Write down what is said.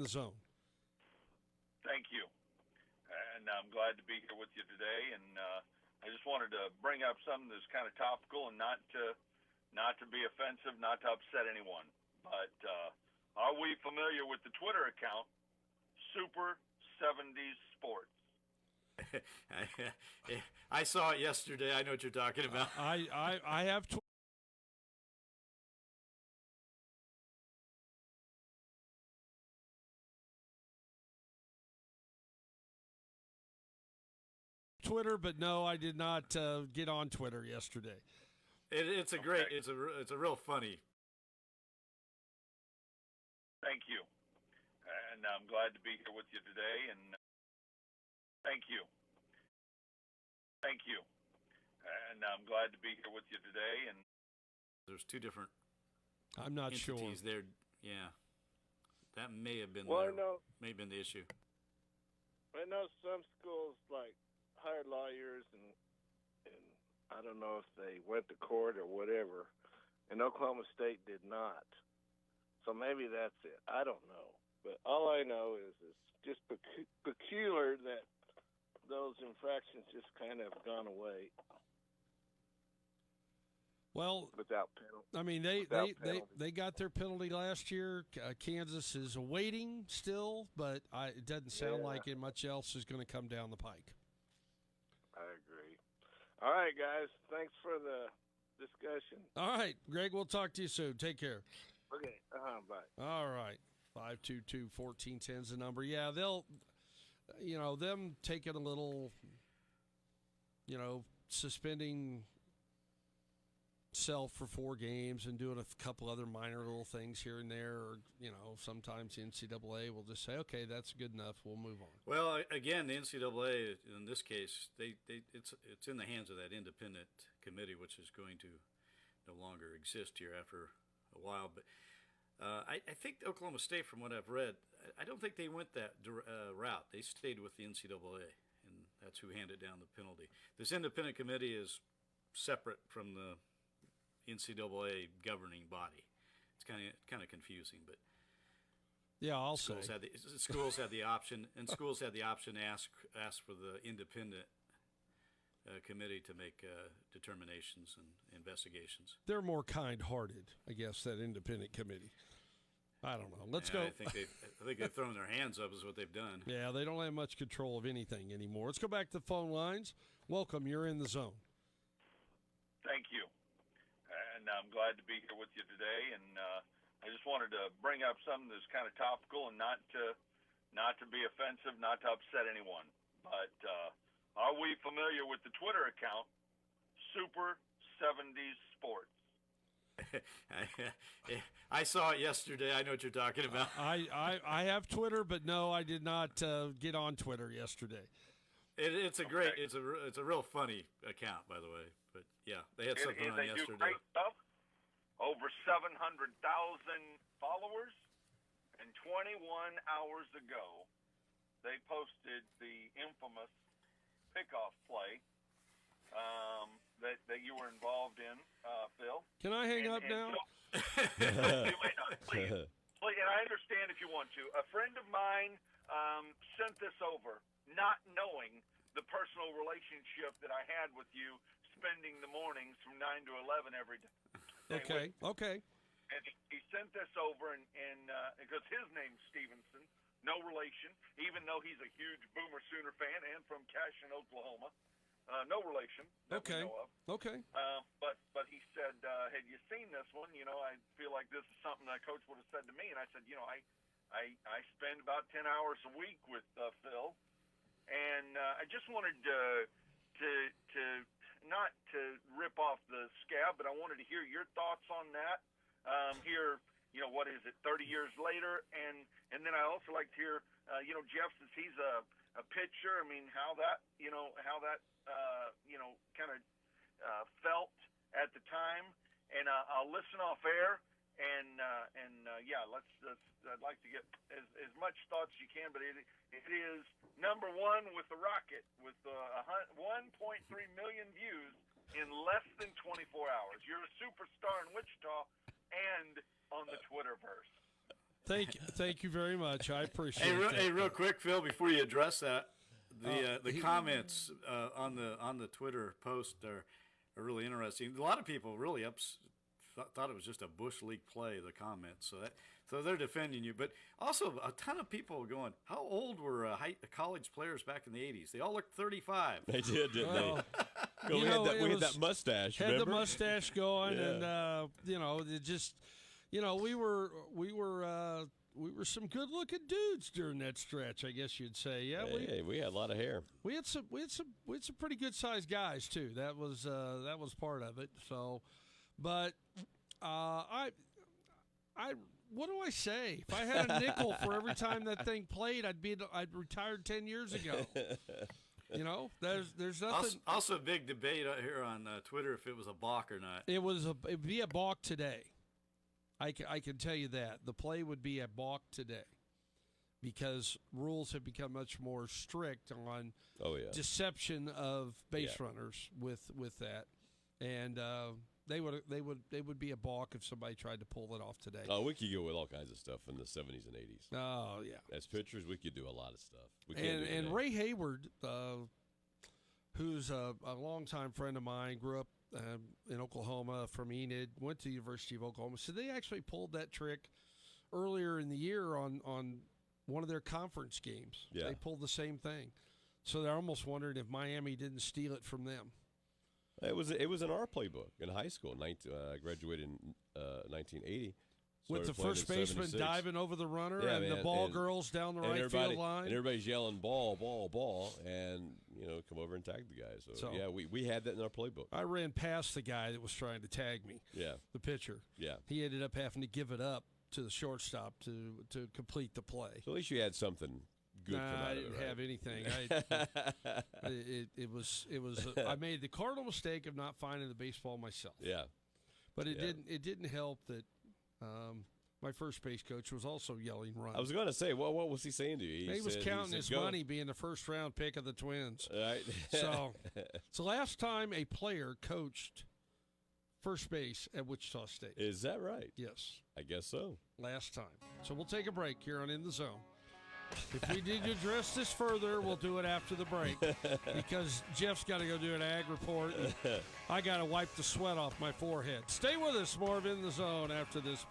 The zone. Thank you. And I'm glad to be here with you today. And I just wanted to bring up something that's kind of topical and not to be offensive, not to upset anyone. But are we familiar with the Twitter account, Super 70s Sports? I saw it yesterday. I know what you're talking about. I have Twitter, but no, I did not get on Twitter yesterday. It's a great. It's a real funny. Thank you. And I'm glad to be here with you today. And thank you. Thank you. And I'm glad to be here with you today. And there's two different. I'm not entities sure. There, yeah, that may have been. Well, I know. May have been the issue. I know some schools like hired lawyers and I don't know if they went to court or whatever, and Oklahoma State did not. So maybe that's it. I don't know. But all I know is it's just peculiar that those infractions just kind of gone away. Well, without penalty. I mean, they got their penalty last year. Kansas is awaiting still, but it doesn't sound like much else is going to come down the pike. I agree. All right, guys. Thanks for the discussion. All right, Greg, we'll talk to you soon. Take care. Okay. Bye. All right. 522-1410 is the number. Yeah, they'll, them taking a little, suspending Self for 4 games and doing a couple other minor little things here and there. Or, sometimes the NCAA will just say, okay, that's good enough. We'll move on. Well, again, the NCAA, in this case, it's in the hands of that independent committee, which is going to no longer exist here after a while. But I think Oklahoma State, from what I've read, I don't think they went that route. They stayed with the NCAA, and that's who handed down the penalty. This independent committee is separate from the NCAA governing body. It's kind of confusing, but yeah, schools had the option, and schools had the option to ask for the independent committee to make determinations and investigations. They're more kind-hearted, I guess, that independent committee. I don't know. Let's go. I think they've thrown their hands up is what they've done. Yeah, they don't have much control of anything anymore. Let's go back to the phone lines. Welcome. You're in the zone. Thank you. And I'm glad to be here with you today. And I just wanted to bring up something that's kind of topical and not to be offensive, not to upset anyone. But are we familiar with the Twitter account, Super 70s Sports? I saw it yesterday. I know what you're talking about. I have Twitter, but no, I did not get on Twitter yesterday. It's a great. It's a real funny account, by the way. But yeah, they had something on yesterday. They do great stuff. Over 700,000 followers, and 21 hours ago, they posted the infamous pickoff play that you were involved in, Phil. Can I hang up now? You may not, please. And I understand if you want to. A friend of mine sent this over, not knowing the personal relationship that I had with you, spending the mornings from 9 to 11 every day. Okay. And he sent this over, and because his name's Stephenson, no relation, even though he's a huge Boomer Sooner fan and from Cashin, Oklahoma. No relation that we know of. Okay. But he said, had you seen this one? I feel like this is something that Coach would have said to me. And I said, I spend about 10 hours a week with Phil. And I just wanted to not to rip off the scab, but I wanted to hear your thoughts on that. Here, what is it, 30 years later? And then I also like to hear, Jeff, since he's a pitcher, I mean, how that kind of felt at the time. And I'll listen off air. And I'd like to get as much thoughts as you can, but it is number one with the Rocket with 1.3 million views in less than 24 hours. You're a superstar in Wichita and on the Twitterverse. Thank you very much. I appreciate it. Hey, real quick, Phil, before you address that, the comments on the Twitter post are really interesting. A lot of people really thought it was just a Bush League play. The comments, so they're defending you, but also a ton of people going, "How old were college players back in the '80s? They all looked 35." They did, didn't they? You we know, had that mustache. Had remember? the mustache going, Yeah. and it just, we were some good looking dudes during that stretch. I guess you'd say, yeah. Hey, we had a lot of hair. We had some pretty good sized guys too. That was part of it. So, but I what do I say? If I had a nickel for every time that thing played, I'd retired 10 years ago. There's nothing. Also, a big debate out here on Twitter if it was a balk or not. It'd be a balk today. I can tell you that the play would be a balk today, because rules have become much more strict on deception of base runners with that, and they would be a balk if somebody tried to pull it off today. Oh, we could go with all kinds of stuff in the 70s and 80s. Oh yeah. As pitchers, we could do a lot of stuff. And Ray Hayward, who's a longtime friend of mine, grew up in Oklahoma from Enid, went to the University of Oklahoma. So they actually pulled that trick earlier in the year on one of their conference games. Yeah. They pulled the same thing. So they're almost wondering if Miami didn't steal it from them. It was in our playbook in high school. I graduated in 1980. With the Started first playing in baseman 76. diving over the runner Yeah, and the ball girls down the right field line. And everybody's yelling, ball, ball, ball, and, come over and tag the guy. So yeah, we had that in our playbook. I ran past the guy that was trying to tag me, Yeah. the pitcher. Yeah. He ended up having to give it up to the shortstop to complete the play. So at least you had something good come out I of it, didn't right? have anything. It was I made the cardinal mistake of not finding the baseball myself. Yeah. But it didn't help that my first base coach was also yelling run. I was going to say, what was he saying to you? He was counting his go. money being the first round pick of the Twins. Right. So it's the last time a player coached first base at Wichita State. Is that right? Yes. I guess so. Last time. So we'll take a break here on In the Zone. If we need to address this further, we'll do it after the break, because Jeff's got to go do an ag report, and I got to wipe the sweat off my forehead. Stay with us, more of In the Zone after this break.